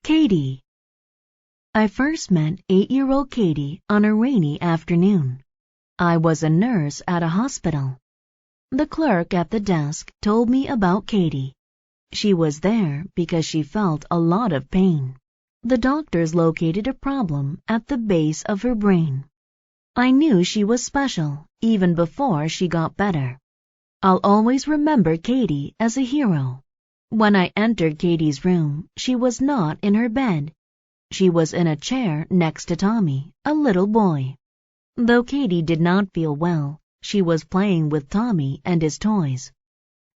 Katie. I first met 8-year-old Katie on a rainy afternoon. I was a nurse at a hospital. The clerk at the desk told me about Katie. She was there because she felt a lot of pain. The doctors located a problem at the base of her brain. I knew she was special even before she got better. I'll always remember Katie as a hero. When I entered Katie's room, she was not in her bed. She was in a chair next to Tommy, a little boy. Though Katie did not feel well, she was playing with Tommy and his toys.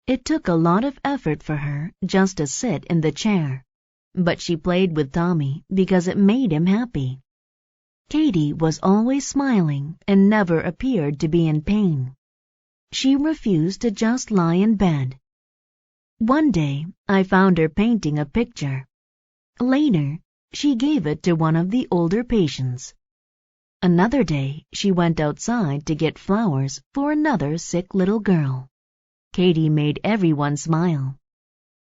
It took a lot of effort for her just to sit in the chair, but she played with Tommy because it made him happy. Katie was always smiling and never appeared to be in pain. She refused to just lie in bed. One day, I found her painting a picture. Later, she gave it to one of the older patients. Another day, she went outside to get flowers for another sick little girl. Katie made everyone smile.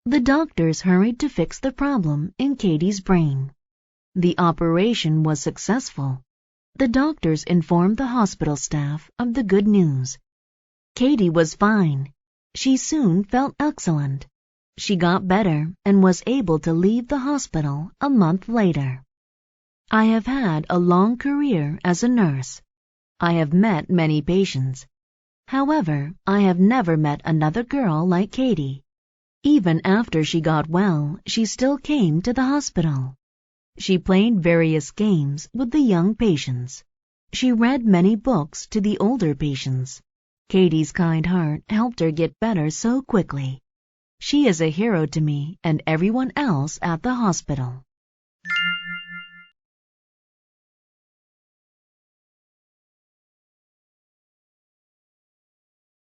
The doctors hurried to fix the problem in Katie's brain. The operation was successful. The doctors informed the hospital staff of the good news. Katie was fine. She soon felt excellent. She got better and was able to leave the hospital a month later. I have had a long career as a nurse. I have met many patients. However, I have never met another girl like Katie. Even after she got well, she still came to the hospital. She played various games with the young patients. She read many books to the older patients. Katie's kind heart helped her get better so quickly. She is a hero to me and everyone else at the hospital.